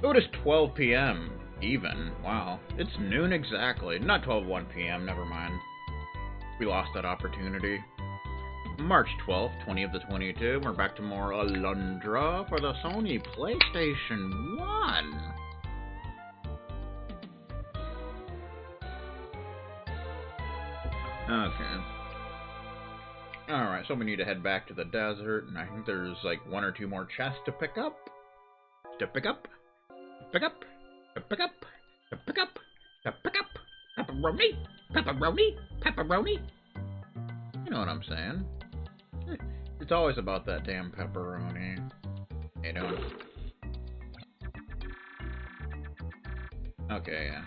Oh, it is 12 p.m. even. Wow. It's noon exactly. Not 12:01 p.m., never mind. We lost that opportunity. March 12th, 20 of the 22. We're back to more Alundra for the Sony Playstation 1. Okay. Alright, so we need to head back to the desert, and I think there's like one or two more chests to pick up. Pick up. Pepperoni, pepperoni, pepperoni. You know what I'm saying. It's always about that damn pepperoni. You know. Okay, yeah.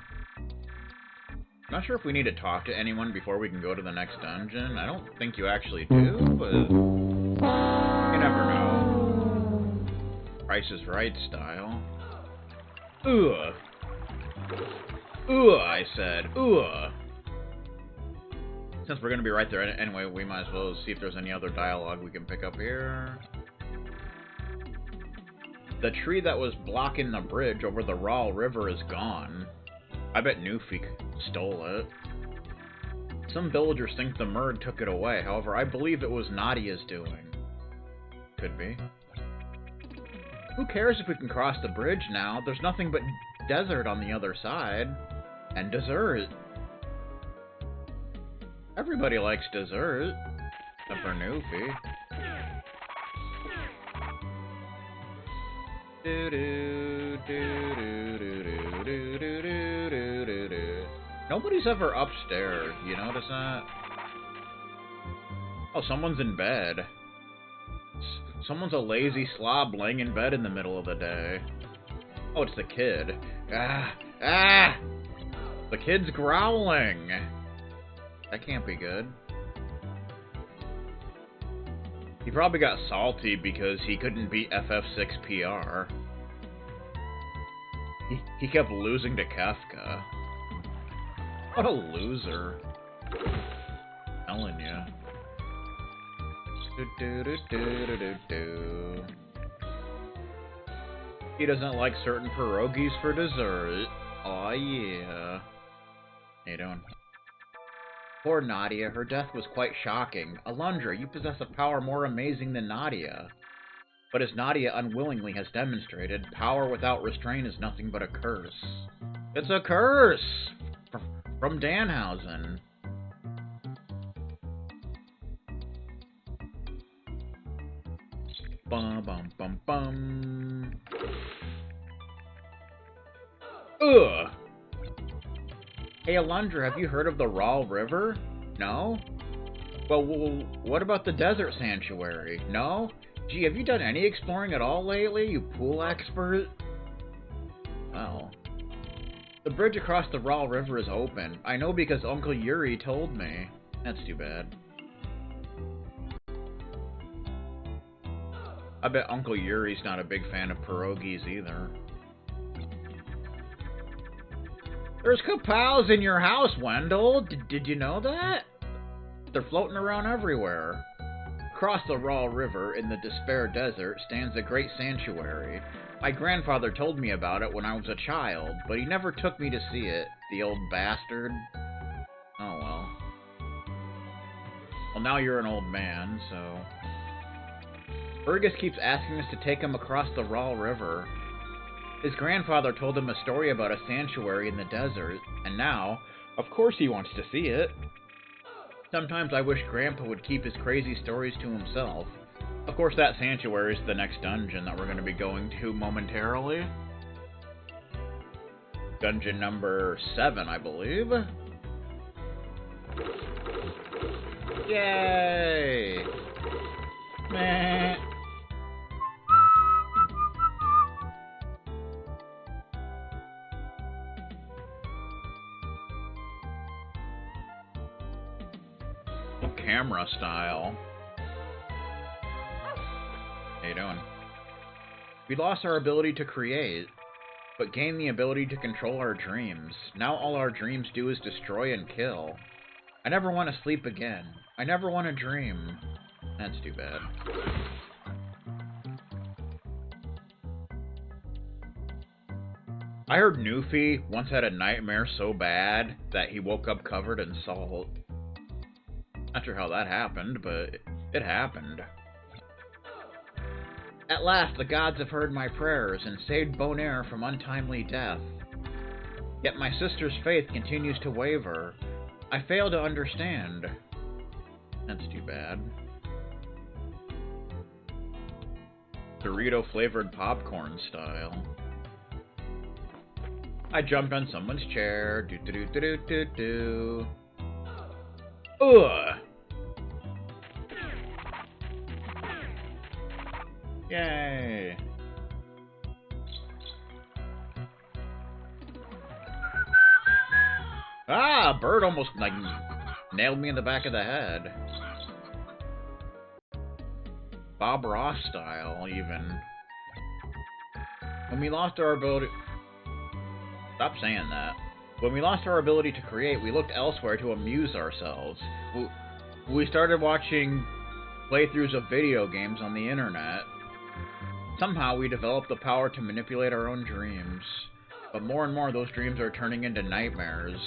Not sure if we need to talk to anyone before we can go to the next dungeon. I don't think you actually do, but you never know. Price is Right style. Ugh. Ugh, I said. Ugh. Since we're going to be right there anyway, we might as well see if there's any other dialogue we can pick up here. The tree that was blocking the bridge over the Raw River is gone. I bet Newfie stole it. Some villagers think the Murd took it away. However, I believe it was Nadia's doing. Could be. Who cares if we can cross the bridge now? There's nothing but desert on the other side. And dessert. Everybody likes dessert. Except for Newfie. Nobody's ever upstairs. You notice that? Oh, someone's in bed. Someone's a lazy slob laying in bed in the middle of the day. Oh, it's the kid. Ah! The kid's growling. That can't be good. He probably got salty because he couldn't beat FF6 PR. He kept losing to Kefka. What a loser. I'm telling ya. He doesn't like certain pierogies for dessert. Aw, yeah. How you doing? Poor Nadia, her death was quite shocking. Alundra, you possess a power more amazing than Nadia. But as Nadia unwillingly has demonstrated, power without restraint is nothing but a curse. It's a curse! From Danhausen. Bum bum bum bum. Ugh! Hey Alundra, have you heard of the Raw River? No? Well, what about the Desert Sanctuary? No? Gee, have you done any exploring at all lately, you pool expert? Well, the bridge across the Raw River is open. I know because Uncle Yuri told me. That's too bad. I bet Uncle Yuri's not a big fan of pierogies either. There's kapows in your house, Wendell. Did you know that? They're floating around everywhere. Across the Raw River in the Despair Desert stands a great sanctuary. My grandfather told me about it when I was a child, but he never took me to see it, the old bastard. Oh well. Well, now you're an old man, so... Fergus keeps asking us to take him across the Raw River. His grandfather told him a story about a sanctuary in the desert, and now, of course he wants to see it. Sometimes I wish Grandpa would keep his crazy stories to himself. Of course, that sanctuary is the next dungeon that we're going to be going to momentarily. Dungeon number 7, I believe. Yay! Meh. Camera style. How you doing? We lost our ability to create, but gained the ability to control our dreams. Now all our dreams do is destroy and kill. I never want to sleep again. I never want to dream. That's too bad. I heard Newfie once had a nightmare so bad that he woke up covered in salt. Not sure how that happened, but it happened. At last, the gods have heard my prayers and saved Bonaire from untimely death. Yet my sister's faith continues to waver. I fail to understand. That's too bad. Dorito-flavored popcorn style. I jumped on someone's chair. Do-do-do-do-do-do. Ugh! Yay! Ah, a bird almost, like, nailed me in the back of the head. Bob Ross style, even. When we lost our ability... Stop saying that. When we lost our ability to create, we looked elsewhere to amuse ourselves. We started watching playthroughs of video games on the internet. Somehow we developed the power to manipulate our own dreams. But more and more those dreams are turning into nightmares.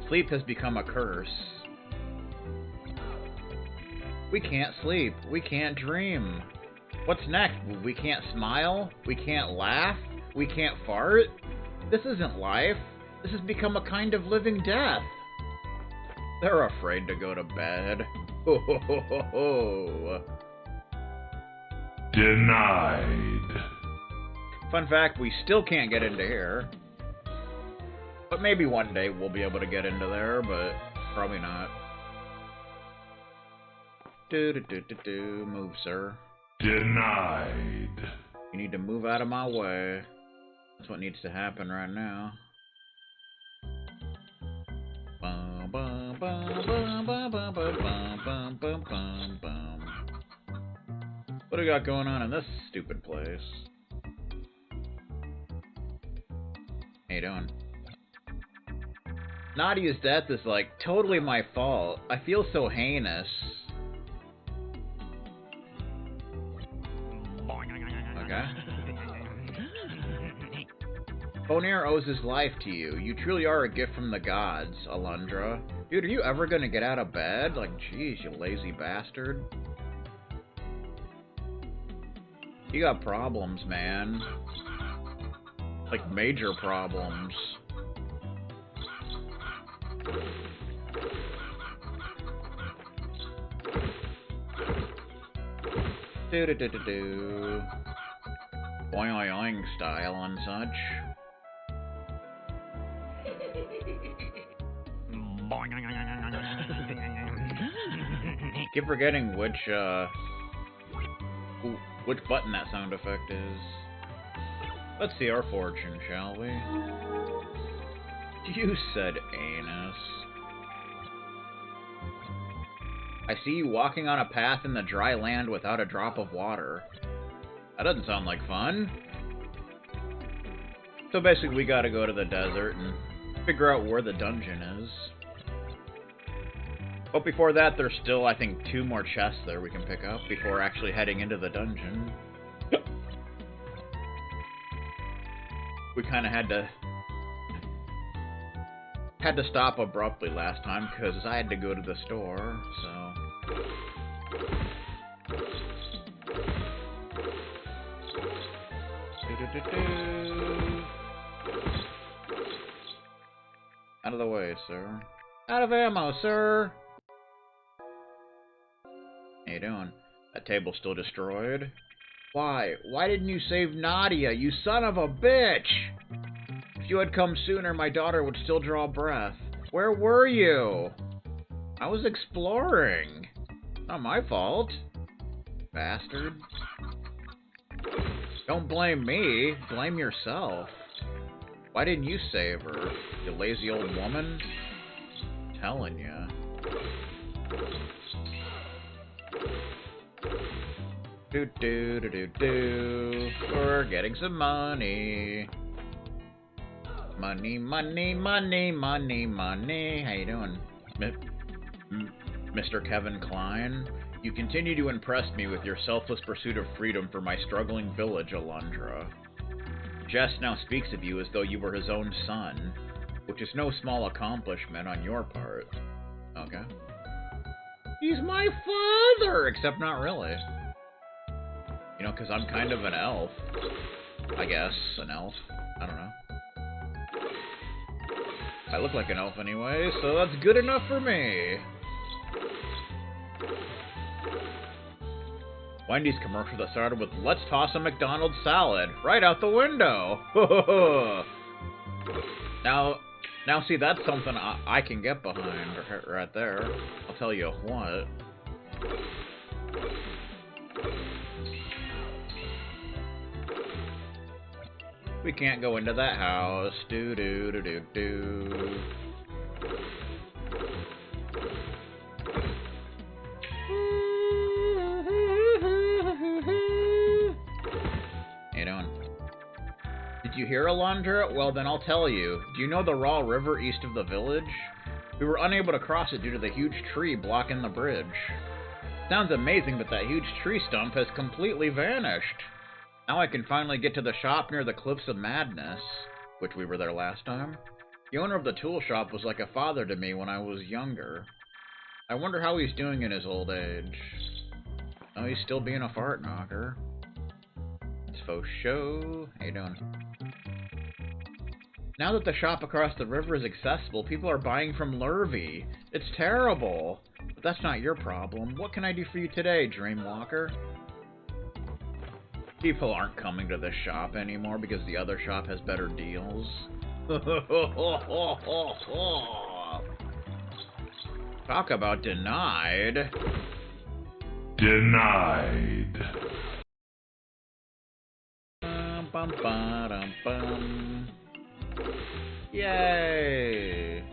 Sleep has become a curse. We can't sleep. We can't dream. What's next? We can't smile? We can't laugh? We can't fart? This isn't life. This has become a kind of living death. They're afraid to go to bed. Ho ho ho ho ho. Denied. Fun fact, we still can't get into here. But maybe one day we'll be able to get into there, but probably not. Do-do-do-do-do. Move, sir. Denied. You need to move out of my way. That's what needs to happen right now. Bum, bum, bum, bum, bum, bum, bum, bum, bum, bum. What do we got going on in this stupid place? How you doing? Nadia's death is, like, totally my fault. I feel so heinous. Okay. Bonaire owes his life to you. You truly are a gift from the gods, Alundra. Dude, are you ever gonna get out of bed? Like, jeez, you lazy bastard. You got problems, man. Like, major problems. Do-do-do-do-do. Boing-oing style and such. Keep forgetting which button that sound effect is. Let's see our fortune, shall we? You said anus. I see you walking on a path in the dry land without a drop of water. That doesn't sound like fun. So basically we gotta go to the desert and figure out where the dungeon is. But before that, there's still, I think, 2 more chests there we can pick up before actually heading into the dungeon. We kind of had to stop abruptly last time because I had to go to the store, so... Out of the way, sir. Out of ammo, sir! How you doing? That table's still destroyed. Why? Why didn't you save Nadia, you son of a bitch? If you had come sooner, my daughter would still draw breath. Where were you? I was exploring. Not my fault. Bastard. Don't blame me. Blame yourself. Why didn't you save her, you lazy old woman? I'm telling ya. Do do do do do. We're getting some money. Money, money, money, money, money. How you doing, Mr. Kevin Klein? You continue to impress me with your selfless pursuit of freedom for my struggling village, Alundra. Jess now speaks of you as though you were his own son, which is no small accomplishment on your part. Okay. He's my father! Except not really. You know, because I'm kind of an elf. I guess, an elf. I don't know. I look like an elf anyway, so that's good enough for me. Wendy's commercial that started with, "Let's toss a McDonald's salad," right out the window. Now see, that's something I can get behind right there. I'll tell you what. We can't go into that house. Do do do do do. Hey, doing? Did you hear, Alundra? Well, then I'll tell you. Do you know the Raw River east of the village? We were unable to cross it due to the huge tree blocking the bridge. Sounds amazing, but that huge tree stump has completely vanished. Now I can finally get to the shop near the Cliffs of Madness, which we were there last time. The owner of the tool shop was like a father to me when I was younger. I wonder how he's doing in his old age. Oh, he's still being a fart knocker. It's faux show. How you doing? Now that the shop across the river is accessible, people are buying from Lurvy. It's terrible. But that's not your problem. What can I do for you today, Dreamwalker? People aren't coming to this shop anymore because the other shop has better deals. Talk about denied. Denied. Bum, ba, bum. Yay!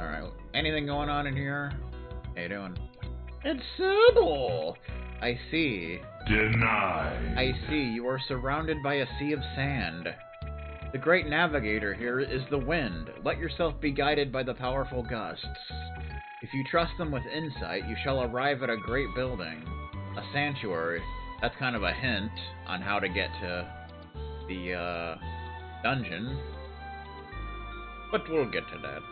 Alright, anything going on in here? How you doing? It's Sybil! I see. Denied. I see, you are surrounded by a sea of sand. The great navigator here is the wind. Let yourself be guided by the powerful gusts. If you trust them with insight, you shall arrive at a great building. A sanctuary. That's kind of a hint on how to get to the dungeon. But we'll get to that.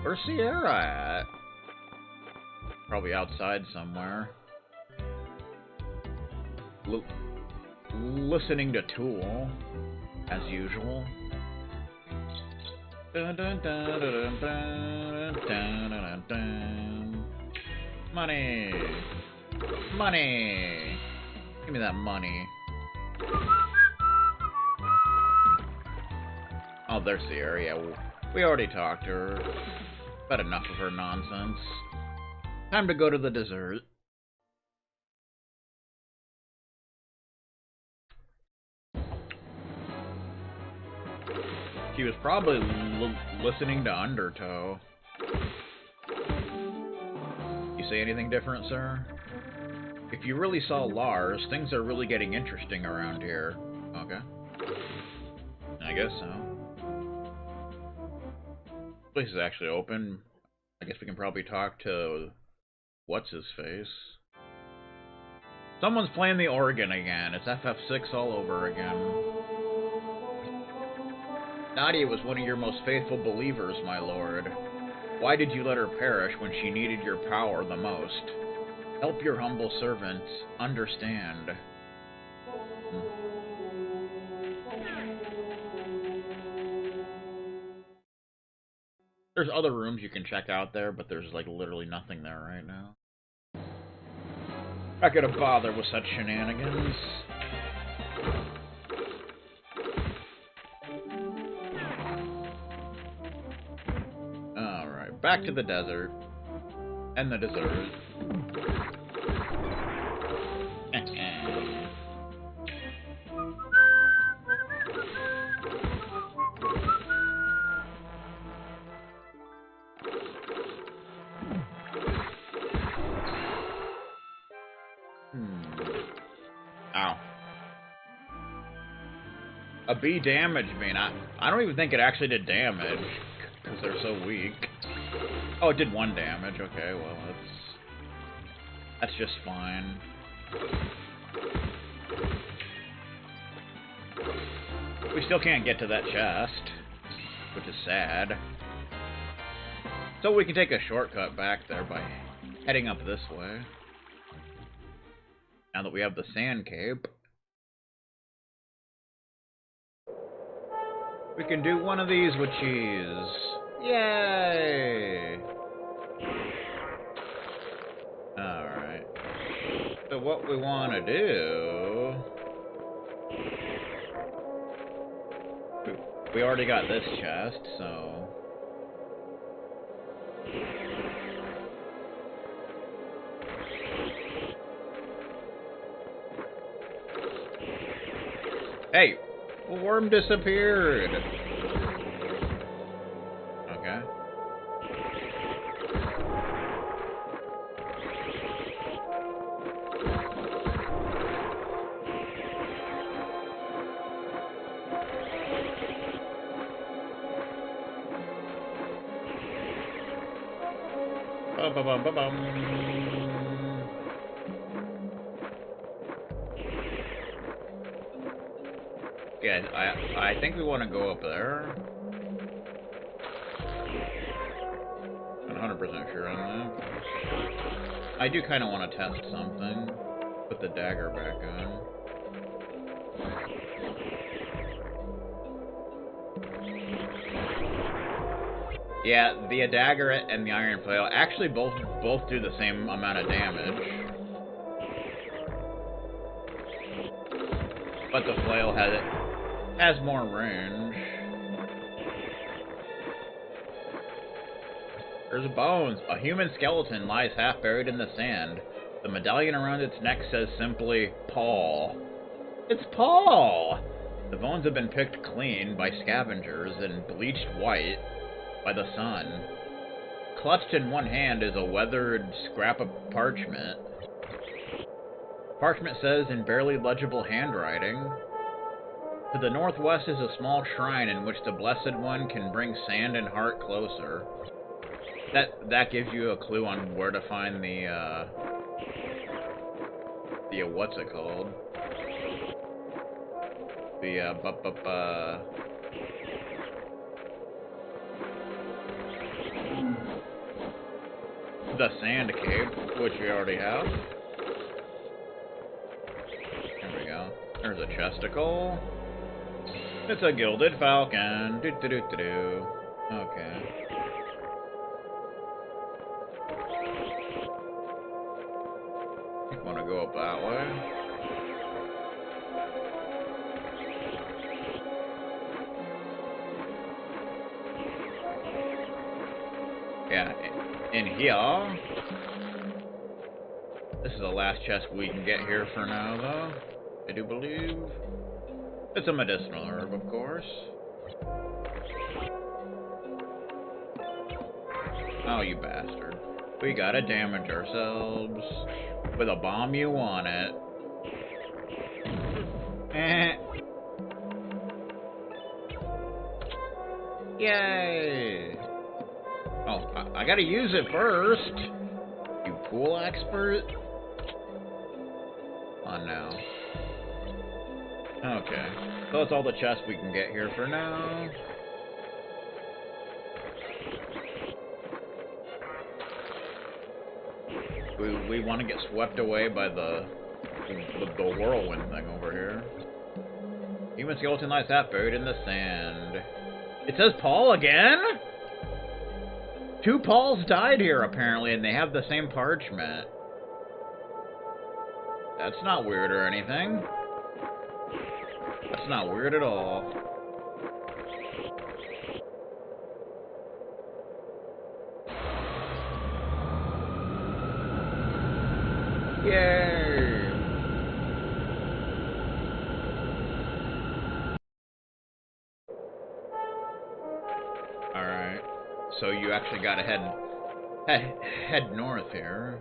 Where's Sierra at? Probably outside somewhere. Listening to Tool, as usual. Dun, dun, dun, dun, dun, dun, dun, dun. Money! Money! Give me that money. Oh, there's Sierra. Yeah, we already talked to her. But enough of her nonsense. Time to go to the dessert. She was probably listening to Undertow. You say anything different, sir? If you really saw Lars, things are really getting interesting around here. Okay. I guess so. Place is actually open. I guess we can probably talk to what's-his-face. Someone's playing the organ again. It's FF6 all over again. Nadia was one of your most faithful believers, my lord. Why did you let her perish when she needed your power the most? Help your humble servant understand. There's other rooms you can check out there, but there's like literally nothing there right now. Not gonna bother with such shenanigans. Alright, back to the desert. And the dessert. Ow. A bee damaged me, and I don't even think it actually did damage, because they're so weak. Oh, it did 1 damage. Okay, well, That's just fine. We still can't get to that chest, which is sad. So we can take a shortcut back there by heading up this way. Now that we have the sand cape, we can do one of these with cheese. Yay! Alright. So what we want to do... We already got this chest, so... Hey! The worm disappeared! Okay. Ba-ba-bum-ba-bum. Yeah, I think we want to go up there. 100% sure on that. I do kind of want to test something. Put the dagger back on. Yeah, the dagger and the iron flail actually both do the same amount of damage. But the flail has more range. There's bones. A human skeleton lies half buried in the sand. The medallion around its neck says simply, Paul. It's Paul! The bones have been picked clean by scavengers and bleached white by the sun. Clutched in one hand is a weathered scrap of parchment. Parchment says in barely legible handwriting, to the northwest is a small shrine in which the Blessed One can bring sand and heart closer. That gives you a clue on where to find the what's it called? The sand cave, which we already have. There we go. There's a chesticle. It's a gilded falcon. Do-do-do-do-do. Okay. Want to go up that way? Yeah, in here. This is the last chest we can get here for now, though. I do believe. It's a medicinal herb, of course. Oh, you bastard. We gotta damage ourselves. With a bomb you want it. Yay! Oh, I gotta use it first. You pool expert. On now. Okay. So that's all the chests we can get here for now. We want to get swept away by the whirlwind thing over here. Human skeleton lies half buried in the sand. It says Paul again? 2 Pauls died here apparently, and they have the same parchment. That's not weird or anything. That's not weird at all. Yay! Alright. So you actually gotta head north here.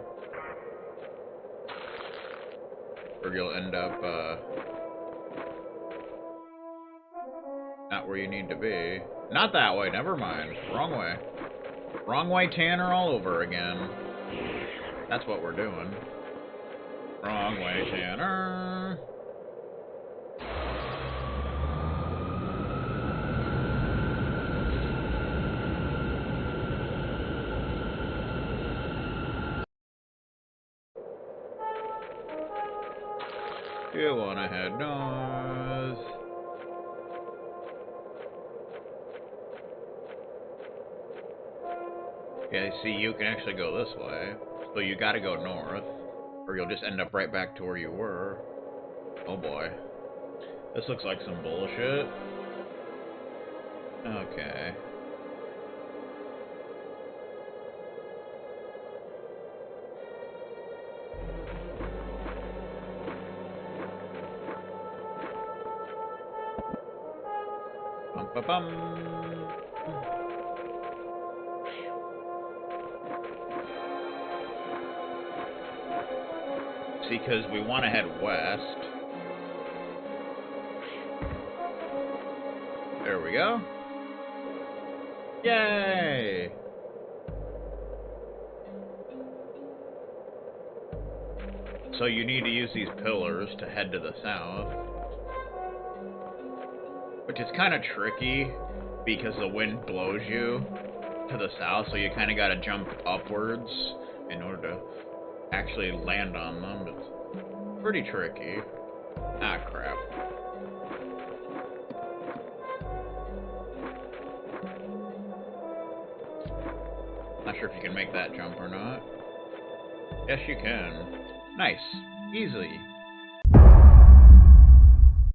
Or you'll end up, not where you need to be. Not that way, never mind. Wrong way. Wrong way, Tanner, all over again. That's what we're doing. Wrong way, Tanner. You wanna head north. Yeah, see, you can actually go this way. So you gotta go north, or you'll just end up right back to where you were. Oh boy. This looks like some bullshit. Okay. Bum ba bum. See, because we want to head west. There we go. Yay! So you need to use these pillars to head to the south. Which is kind of tricky, because the wind blows you to the south, so you kind of got to jump upwards in order to actually land on them. It's pretty tricky. Ah, crap. Not sure if you can make that jump or not. Yes, you can. Nice. Easily.